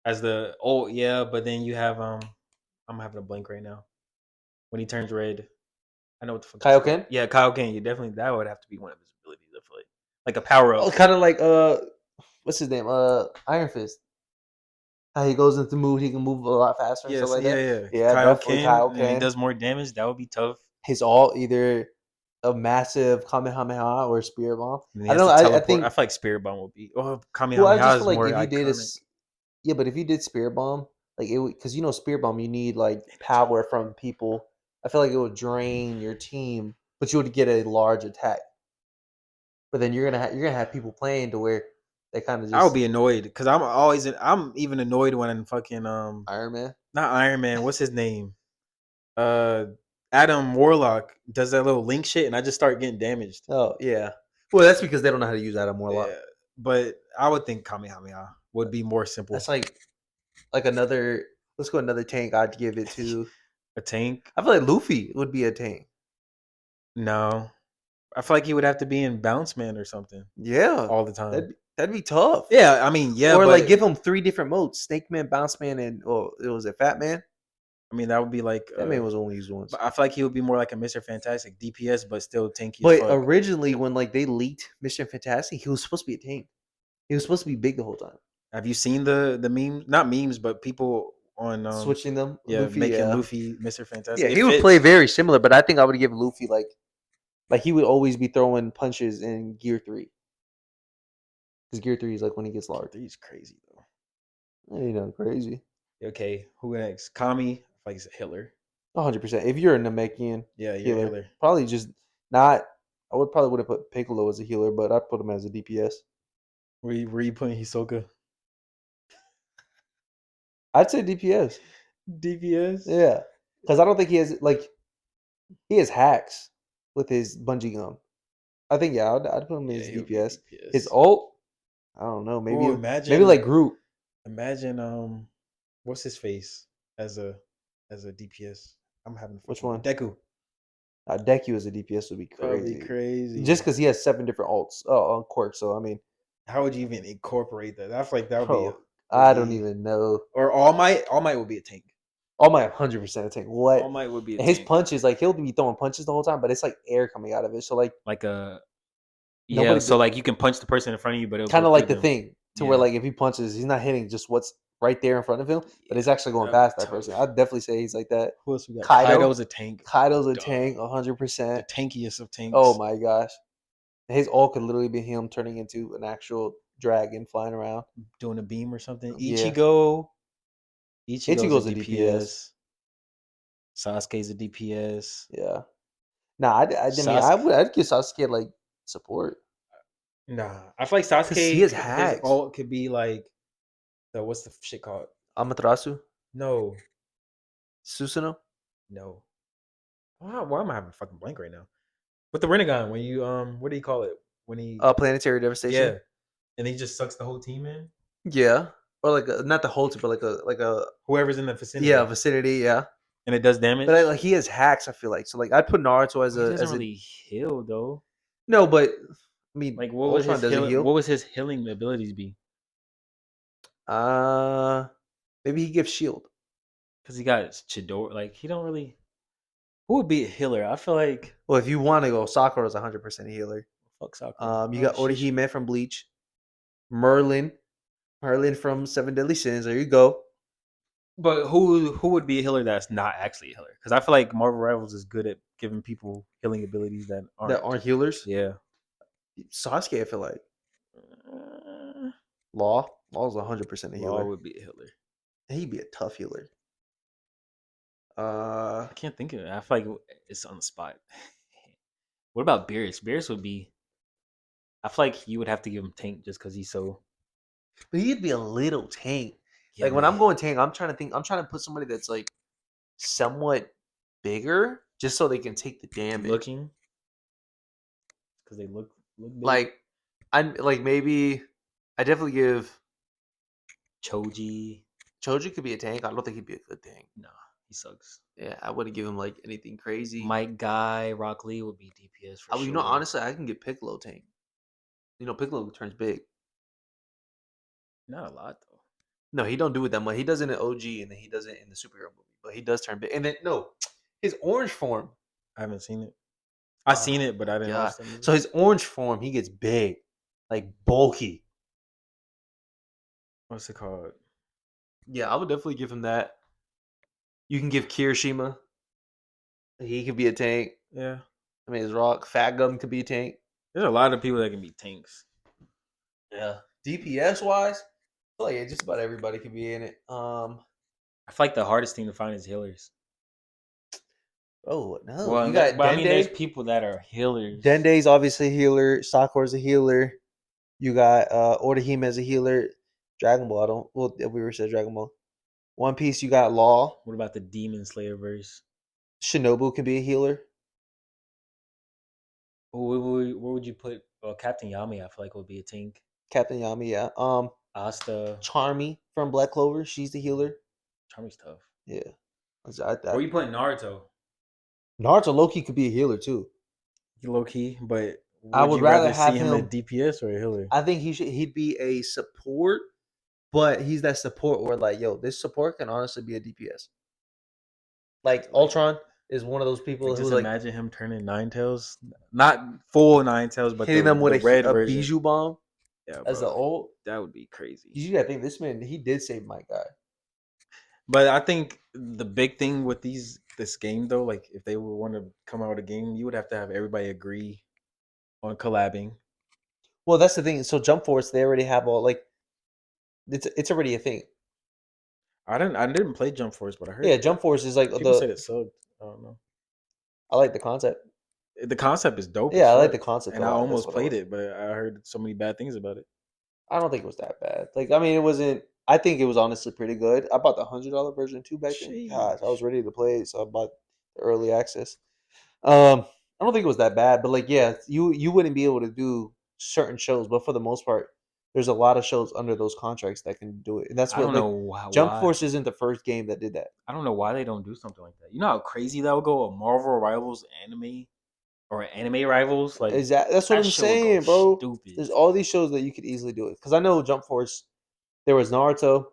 as the yeah, but then you have I'm having a blank right now. When he turns red, I know what the fuck. it's called. Kaioken? Yeah, Kaioken. You definitely that would have to be one of his abilities. I feel like a power up. Oh, kind of like what's his name? Iron Fist. How he goes into mood, he can move a lot faster and stuff Yes, like yeah, that. yeah. Yeah, definitely Kaioken, and he Kaioken. does more damage. That would be tough. His all either a massive Kamehameha or Spirit Bomb. And he I has don't to know. I teleport. think. I feel like Spirit Bomb would be. Oh, Well, I Kamehameha just is feel like more if you did iconic. yeah, but if you did Spirit Bomb, like it because Spirit Bomb, you need like power from people. I feel like it would drain your team, but you would get a large attack. But then you're gonna have people playing to where they kind of I would just be annoyed because I'm even annoyed when fucking Iron Man. not Iron Man. What's his name? Uh, Adam Warlock does that little link shit, and I just start getting damaged. Oh yeah. Well, that's because they don't know how to use Adam Warlock. Yeah, but I would think Kamehameha would be more simple. That's like another. Let's go another tank. I'd give it to. A tank? I feel like Luffy would be a tank. No, I feel like he would have to be in Bounce Man or something Yeah, all the time. that'd be tough. Yeah, I mean, yeah, or but like give him 3 different modes: Snake Man, Bounce Man, and it was a Fat Man. I mean, that would be like That man was only used once. But I feel like he would be more like a Mr. Fantastic DPS, but still tanky. But as fuck. originally, when like they leaked Mission Fantastic, he was supposed to be a tank. He was supposed to be big the whole time. Have you seen the memes? Not memes, but people on Switching them. Yeah, Luffy, making Luffy Mr. Fantastic. Yeah, he would play very similar, but I think I would give Luffy like he would always be throwing punches in Gear 3. Because Gear 3 is like when he gets large. He's crazy though. Crazy. Okay, who next? Kami. I feel like he's a healer. 100%. If you're a Namekian Yeah, healer, probably just not. I would have put Piccolo as a healer, but I'd put him as a DPS. Were you putting Hisoka? I'd say DPS. DPS? Yeah, because I don't think he has he has hacks with his bungee gum. I think I'd put him as DPS. His ult, I don't know. Maybe maybe like Groot. Imagine what's his face as a DPS? I'm having Which one? Deku. Deku as a DPS would be crazy. That would be crazy. Just because he has 7 different ults, quirks. So I mean, how would you even incorporate that? I feel like that would be. I don't even know. Or All Might. All Might would be a tank. All Might 100% a tank. What? All Might would be. His punches, like he'll be throwing punches the whole time, but it's like air coming out of it. So like a. Yeah, so like you can punch the person in front of you, but kind of like the thing to where like if he punches, he's not hitting just what's right there in front of him, but it's actually going that'd be past that person. tough. I'd definitely say he's like that. Who else we got? Kaido. Kaido's a tank. Kaido's a Duh. tank, The 100%. tankiest of tanks. Oh my gosh. His ult could literally be him turning into an actual dragon flying around. Doing a beam or something. Yeah. Ichigo's Ichigo's a a DPS. Sasuke's a DPS. Yeah. Nah, I'd give Sasuke like support. Nah, I feel like Sasuke. 'Cause he has his hacks. ult could be like what's the shit called? Amaterasu, No, Susanoo. no. Why am I having a fucking blank right now? With the Rinnegan, when you what do you call it? When he Planetary devastation. yeah, and he just sucks the whole team in. Yeah. Or like not the whole team, but like a Whoever's in the vicinity. yeah vicinity. Yeah. And it does damage. But like he has hacks. I feel like so. Like I'd put Naruto as he a doesn't really heal though. no, but I mean, Like what would Ultron his doesn't heal. what was his healing abilities be? Maybe he gives shield. Because he got Chidori. Like he don't really. Who would be a healer? I feel like Well, if you want to go, Sakura's 100% a healer. fuck Sakura. You got Orihime from Bleach, Merlin from Seven Deadly Sins. There you go. But who would be a healer that's not actually a healer? Because I feel like Marvel Rivals is good at giving people healing abilities that aren't healers. Yeah. Sasuke, I feel like. Law's 100% a healer. Law would be a healer. He'd be a tough healer. I can't think of it. I feel like it's on the spot. What about Beerus? Beerus would be. I feel like you would have to give him tank just because he's so. But he'd be a little tank. Yeah, like when I'm going tank, I'm trying to think. I'm trying to put somebody that's like somewhat bigger, just so they can take the damage. Looking. Because they look big. Like I'm like maybe I definitely give Choji. Choji could be a tank. I don't think he'd be a good tank. No, he sucks. Yeah, I wouldn't give him like anything crazy. Mike Guy, Rock Lee would be DPS for sure. You know, honestly, I can get Piccolo tank. You know, Piccolo turns big. Not a lot though. No, he don't do it that much. He does it in OG, and then he does it in the superhero movie. But he does turn big. And then his orange form. I haven't seen it. I seen it, but I didn't watch it. So his orange form, he gets big, like bulky. What's it called? Yeah, I would definitely give him that. You can give Kirishima. He could be a tank. Yeah. I mean, his Rock. Fat Gum could be a tank. There's a lot of people that can be tanks. Yeah. DPS wise, I feel like just about everybody could be in it. I feel like the hardest thing to find is healers. Oh no! Well, you got Dende. I mean, there's people that are healers. Dende's obviously a healer. Sakura's a healer. You got Orihime as a healer. Dragon Ball, we were said Dragon Ball. One Piece, you got Law. What about the Demon Slayer verse? Shinobu can be a healer. Where would you put Captain Yami? I feel like would be a tank. Captain Yami, yeah. Asta. Charmy from Black Clover, she's the healer. Charmy's tough. Yeah. Where are you putting Naruto? Naruto low-key could be a healer too. Low-key, but I would rather have him a DPS or a healer. I think he'd be a support, but he's that support where like, yo, this support can honestly be a DPS. Like Ultron is one of those people who imagine him turning Ninetales, not full Ninetales, but hitting them with the red a version. Bijou bomb. Yeah, as the ult. That would be crazy. You gotta think this man, he did save my guy. But I think the big thing with this game though, like if they would want to come out with a game, you would have to have everybody agree on collabing. Well, that's the thing. So Jump Force, they already have all like it's already a thing. I didn't play Jump Force, but I heard. Yeah, Jump Force is like people said it sucked. I don't know. I like the concept. The concept is dope. Yeah, I like the concept. And I almost played it, but I heard so many bad things about it. I don't think it was that bad. Like, I mean, it wasn't. I think it was honestly pretty good. I bought the $100 version too back then. Gosh, I was ready to play it, so I bought the early access. I don't think it was that bad, but like, yeah, you wouldn't be able to do certain shows, but for the most part, there's a lot of shows under those contracts that can do it, and that's what. I don't know why. Jump Force isn't the first game that did that. I don't know why they don't do something like that. You know how crazy that would go? A Marvel Rivals anime. Or Anime Rivals, like that's what I'm saying, bro. Stupid. There's all these shows that you could easily do it. Because I know Jump Force, there was Naruto,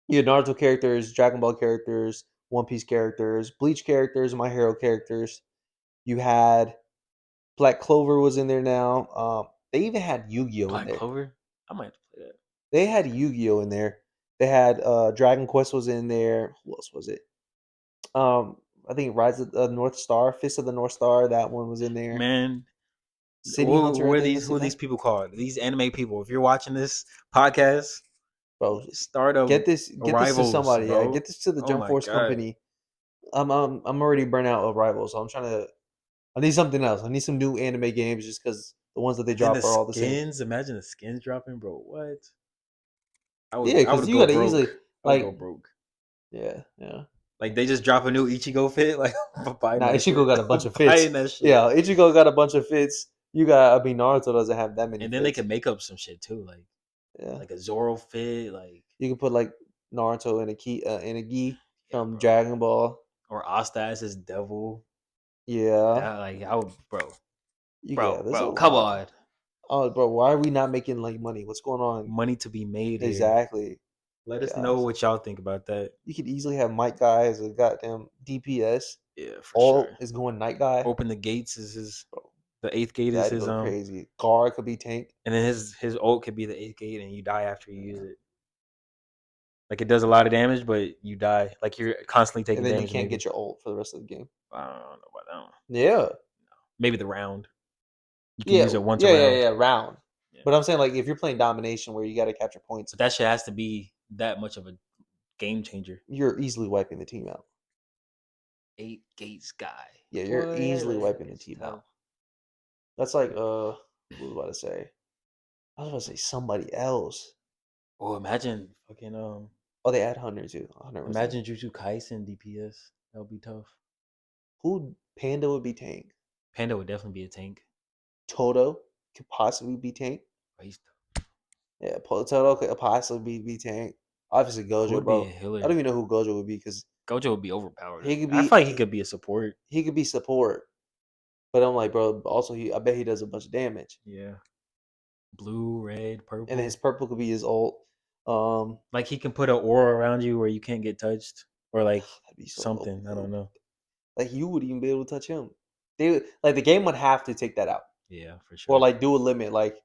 you had Naruto characters, Dragon Ball characters, One Piece characters, Bleach characters, My Hero characters. You had Black Clover was in there now. They even had Yu-Gi-Oh in there. Black Clover, I might have to play that. They had Yu-Gi-Oh in there. They had Dragon Quest was in there. Who else was it? I think Rise of the North Star, Fist of the North Star. That one was in there. Man, City Hunter, I what are think these? was Who in are there. these people called? These anime people. If you're watching this podcast, Bro, start a get this to Rivals, somebody. Yeah, bro. get this to the Oh Jump my Force god. company. I'm already burnt out of Rivals, so I'm trying to. I need something else. I need some new anime games, just because the ones that they And the drop are all the same. skins, imagine the skins dropping, bro. What? Yeah, I because would you go gotta easily broke. I would go like. broke. Yeah. Like they just drop a new Ichigo fit, like I'm buying Nah, that Ichigo shit. got a bunch I'm of fits. buying that shit. Yeah, Ichigo got a bunch of fits. You got. I mean, Naruto doesn't have that many And then they fits. can make up some shit too, Yeah, like a Zoro fit, like you can put like Naruto in a gi yeah, from bro. Dragon Ball. Or Asta as his devil. Yeah, I would, yeah. There's a come lot. on, Oh, bro, why are we not making like money? What's going on? money to be made here. Exactly. Let us Yeah, know what y'all think about that. you could easily have Might Guy as a goddamn DPS. Yeah, for All sure. is going Night Guy. Open the gates is his. Bro, The eighth gate is that'd his go crazy. Guard could be tank, and then his ult could be the eighth gate, and you die after you use it. Like it does a lot of damage, but you die. Like you're constantly and taking then you damage. can't Maybe get your ult for the rest of the game. I don't know about that one. Yeah, Maybe the round. You can use it once a round. yeah. Round. Yeah. But I'm saying like if you're playing domination where you got to capture points, But that shit has to be that much of a game changer. you're easily wiping the team out. 8 gates guy. Yeah, you're easily wiping the it's team tough. out. That's like what was I about to say? I was about to say somebody else. Oh, imagine fucking Oh, they add Hunter too. Hunter was imagine Jujutsu Kaisen DPS. That would be tough. who Panda would be tank. Panda would definitely be a tank. Toto could possibly be tank. But he's Yeah, Toto could possibly be tank. Obviously who Gojo, would be a bro. healer? I don't even know who Gojo would be because Gojo would be overpowered. he could I be feel like he could be a support. he could be support. But I'm like, bro, also I bet he does a bunch of damage. Yeah. Blue, red, purple. And then his purple could be his ult. Like he can put an aura around you where you can't get touched. Or like that'd be so something. OP. I don't know. Like you would even be able to touch him. They would, like the game would have to take that out. Yeah, for sure. Or like do a limit, like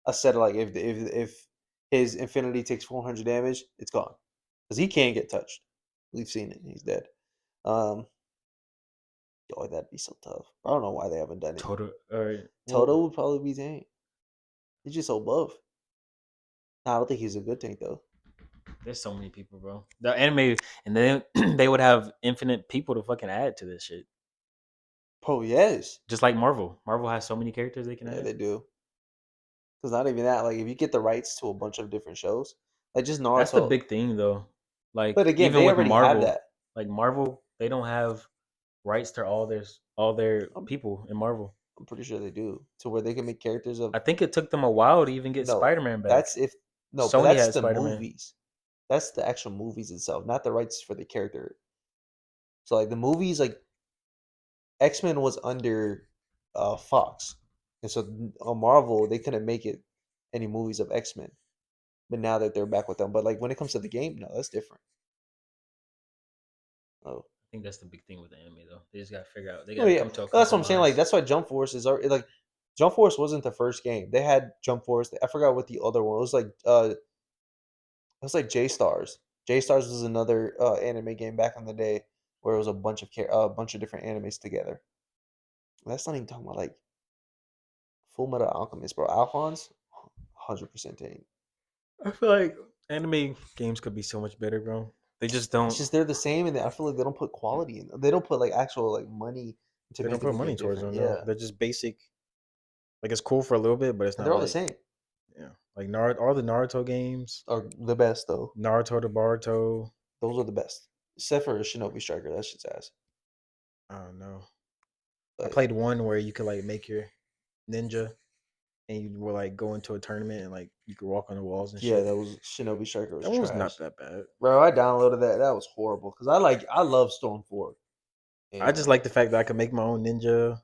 a set of like if his infinity takes 400 damage, it's gone. Because he can't get touched. We've seen it. He's dead. Oh, that'd be so tough. I don't know why they haven't done it. Toto, or Toto would probably be tank. He's just so buff. Nah, I don't think he's a good tank though. there's so many people, bro. The anime, and then they would have infinite people to fucking add to this shit. Bro, yes. Just like Marvel. Marvel has so many characters they can Yeah, add. they do. Because not even that, like if you get the rights to a bunch of different shows, like just Naruto. That's the big thing, though. Like, But again, even they with already Marvel, have that. like Marvel, they don't have rights to all their people in Marvel. I'm pretty sure they do. To where they can make characters of I think it took them a while to even get no, Spider-Man back. That's if no, but Sony that's has the Spider-Man. movies. That's the actual movies itself, not the rights for the character. So like the movies, like X-Men was under Fox, and so on Marvel they couldn't make it any movies of X-Men. But now that they're back with them, but like when it comes to the game, no, that's different. Oh, I think that's the big thing with the anime, though. They just gotta figure out. They oh gotta yeah, come to a that's what I'm saying. Like compromise. that's why Jump Force is like Jump Force wasn't the first game. They had Jump Force. I forgot what the other one was like. It was like J Stars. J Stars was another anime game back in the day where it was a bunch of different animes together. That's not even talking about like Full Metal Alchemist, bro. Alphonse, 100% tank. I feel like anime games could be so much better, bro. They just don't. It's just they're the same, and I feel like they don't put quality in them. They don't put like actual like money to They don't making put the money game towards different. them. No, Yeah, they're just basic. Like it's cool for a little bit, but it's and not they're all the like same. yeah, like Naruto. All the Naruto games, Are the best though. Naruto to Boruto. Those are the best, except for Shinobi Striker. That shit's ass. I don't know. I But played one where you could like make your ninja, and you would like go into a tournament and like you could walk on the walls and yeah, shit. that was Shinobi Striker. Was That one was trash. not that bad. Bro, I downloaded that. That was horrible because I love Stormfort. I just like the fact that I could make my own ninja,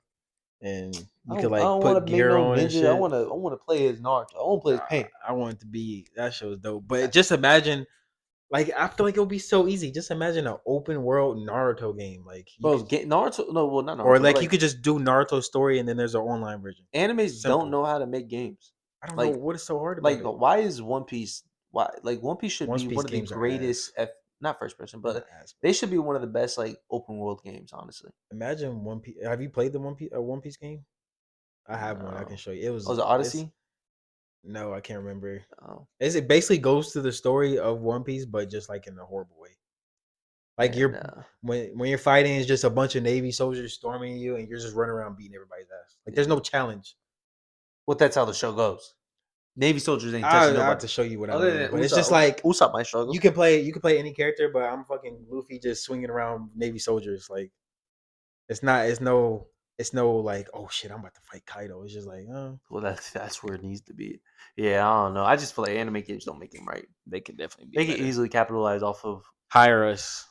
and you could I like don't put want to make gear no on and ninja. shit. I want to play as Naruto. I want to play as Pain. I want it to be that show was dope. But just imagine, like I feel like it would be so easy. Just imagine an open world Naruto game, like you Bro, could, Naruto. No, well, not Naruto. or But like you could just do Naruto story and then there's an online version. animes Simple. don't know how to make games. I don't know Like, what is so hard about like it. why is One Piece why like One Piece should One be Piece one of the games are greatest ass. not first person, They're but not ass, bro. they should be one of the best like open world games, honestly. Imagine One Piece. Have you played the One Piece game? I have one. I can No. show you. It Oh, was was it it's Odyssey? no, I can't remember. Oh. It basically goes to the story of One Piece, but just like in a horrible way. Like Yeah, you're no. when you're fighting, it's just a bunch of Navy soldiers storming you, and you're just running around beating everybody's ass. Like there's Yeah. no challenge. Well, that's how the show goes. Navy soldiers ain't touching I have nobody. to show you what I Other mean, than but it's just like Usopp might struggle. you can play any character, but I'm fucking Luffy just swinging around Navy soldiers. Like it's no like oh shit I'm about to fight Kaido. It's just like Well, that's where it needs to be. Yeah, I don't know. I just feel like anime games don't make them right. they could definitely be They can better. easily capitalize off of. Hire us.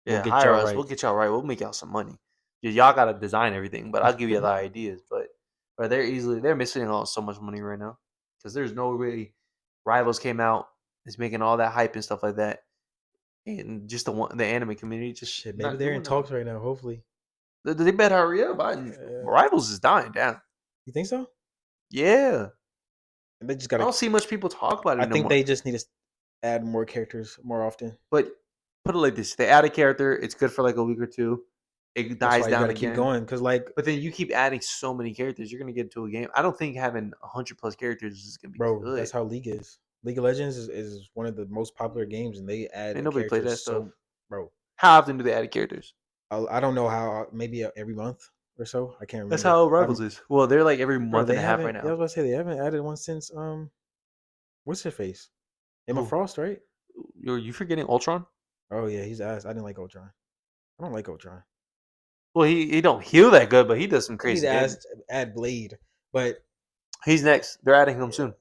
Yeah, We'll get hire y'all us. right. We'll get y'all right. We'll make y'all some money. Y'all gotta design everything, but I'll give you the ideas. But they're missing on so much money right now because there's no really Rivals came out. It's making all that hype and stuff like that, and just the anime community just Shit, maybe not they're doing in that. talks right now. Hopefully, They better hurry up. Rivals is dying down. you think so? Yeah, They just I gotta. don't see much people talk about it I no think more. they just need to add more characters more often. But put it like this: they add a character, it's good for like a week or two. It That's dies why you down gotta keep again. going because like, But then you keep adding so many characters, you're gonna get into a game. I don't think having 100+ characters is gonna be bro, good. that's how League is. League of Legends is one of the most popular games, and they add Ain't nobody play that characters. stuff. So, bro, How often do they add characters? I don't know how. Maybe every month or so. I can't That's remember. how Rivals is. Well, they're like every Bro, month and they a half right haven't. Yeah, I now. was about to say they haven't added one since what's her face? Emma Who? Frost, right? You forgetting Ultron? Oh yeah, he's ass. I didn't like Ultron. I don't like Ultron. Well, he don't heal that good, but he does some They need crazy to damage. add Blade, but He's next. They're adding him yeah, soon.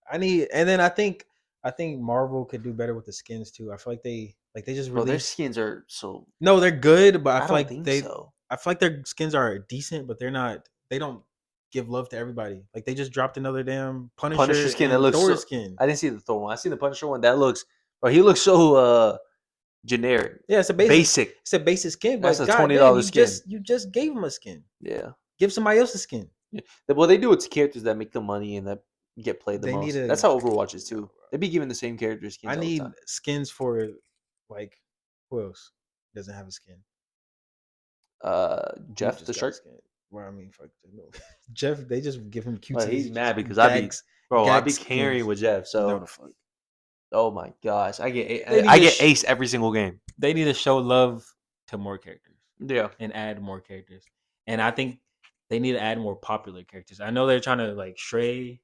I need, and then I think Marvel could do better with the skins too. I feel like they just Bro, their released. skins are so. No, they're good, but I don't think so. I feel like their skins are decent, but they're not. They don't give love to everybody. Like they just dropped another damn Punisher Skin and that looks Thor so. skin. I didn't see the Thor one. I seen the Punisher one. That looks. Bro, he looks so generic. Yeah, it's a Basic. It's a basic skin, That's but a goddamn, $20 skin. You just gave him a skin. Yeah. Give somebody else a skin. Yeah. Well, they do it to characters that make the money and that get played the They most. need to. That's how Overwatch is too. They be giving the same character skins. I all the need time. skins for like who else doesn't have a skin? Jeff Just the got a shark. skin. Well, I mean, fuck no. Jeff. They just give him cute. Well, he's mad because I be gags carrying skins. with Jeff. No, So the fuck. oh my gosh, I get They need I to get ace every single game. They need to show love to more characters Yeah. and add more characters. And I think they need to add more popular characters. I know they're trying to like stray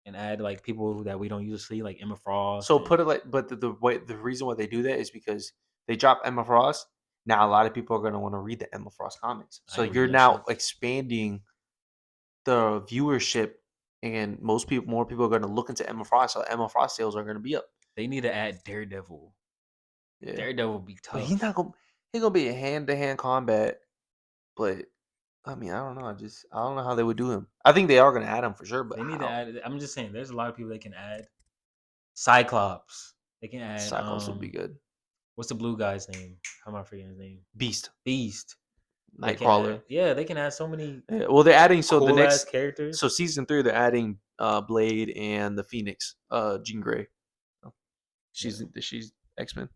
and add like people that we don't usually see, like Emma Frost. So and- put it like, but the reason why they do that is because they drop Emma Frost. Now a lot of people are gonna want to read the Emma Frost comics. I So ain't you're reading that now shit. expanding the viewership, and more people are gonna look into Emma Frost. So Emma Frost sales are gonna be up. They need to add Daredevil. Yeah. Daredevil would be But tough. he's not gonna. He's gonna be a hand-to-hand combat. But I mean, I don't know. I don't know how they would do him. I think they are gonna add him for sure. But They need how? to add. I'm just saying, there's a lot of people they can add. Cyclops. They can add. Cyclops would be good. What's the blue guy's name? How am I forgetting his name? Beast, Beast. They can Nightcrawler. add- yeah, they can add so many Yeah, well, they're adding so the cool next ass characters. so season 3 they're adding Blade and the Phoenix, Jean Grey. She's X-Men.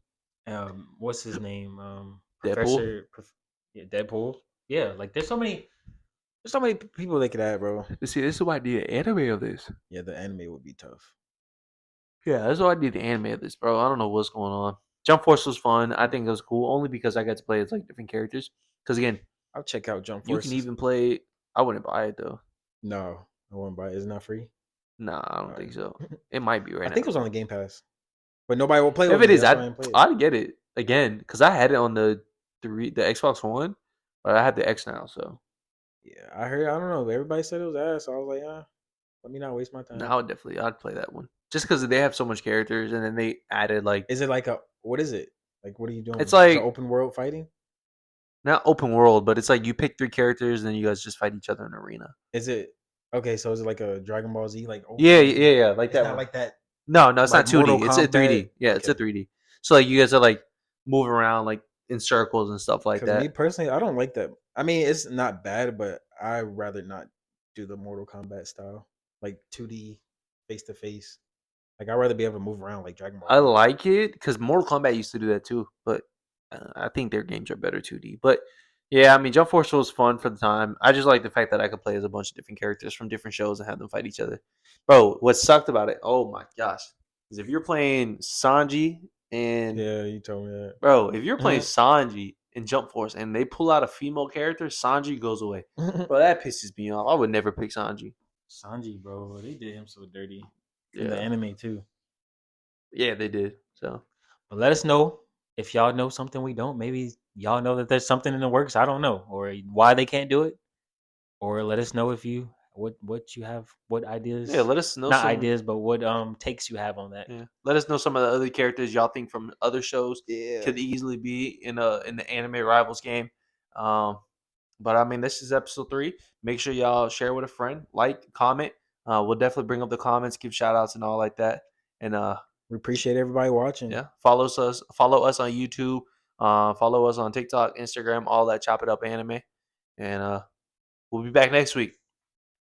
What's his name? Deadpool? Yeah, Deadpool. Yeah, like there's so many people they could add, bro. See, this is why I need an anime of this. Yeah, the anime would be tough. Yeah, that's why I need the anime of this, bro. I don't know what's going on. Jump Force was fun. I think it was cool only because I got to play as like different characters. Because again, I'll check out Jump you Force. can even play. I wouldn't buy it though. No, I won't buy it. It's not free. Nah, I don't think so. It might be right now. I think it was on the Game Pass, but nobody will play If with it me. is, That's why I didn't play it. I'd get it again because I had it on the Xbox One, but I have the X now. So Yeah, I heard. I don't know. Everybody said it was ass. So I was like, let me not waste my time. no, I'd play that one just because they have so much characters, and then they added like Is it like what is it? Like, what are you doing? It's like- open world fighting. not open world, but it's like you pick 3 characters, and then you guys just fight each other in an arena. Is it okay? So is it like a Dragon Ball Z? Like Yeah, like It's that. not one. like that. No, it's like not 2D. Mortal It's a 3D. Kombat? Yeah, it's a Okay. 3D. So like you guys are like moving around like in circles and stuff like Because that. me personally, I don't like that. I mean, it's not bad, but I rather not do the Mortal Kombat style, like 2D face to face. Like I'd rather be able to move around like Dragon Ball I did. like it because Mortal Kombat used to do that too, but I think their games are better 2D. But yeah, I mean, Jump Force was fun for the time. I just like the fact that I could play as a bunch of different characters from different shows and have them fight each other. Bro, what sucked about it? Oh my gosh, is if you're playing Sanji and Yeah, you told me bro, if you're playing that. Sanji in Jump Force and they pull out a female character, Sanji goes away. Bro, that pisses me off. I would never pick Sanji. Sanji, bro, they did him so dirty in the Yeah, anime too. yeah, they did. So But let us know if y'all know something we don't. Maybe y'all know that there's something in the works. I don't know, or why they can't do it. Or let us know if you what you have, what yeah, ideas, let us know not some. ideas, but what takes you have on that. Yeah, let us know some of the other characters y'all think from other shows Yeah. could easily be in the anime rivals game. Um, but I mean, this is episode 3. Make sure y'all share with a friend, like, comment. We'll definitely bring up the comments, give shout outs and all like that. And We appreciate everybody watching. yeah, follow us on YouTube, follow us on TikTok, Instagram, all that. Chop It Up Anime, and we'll be back next week.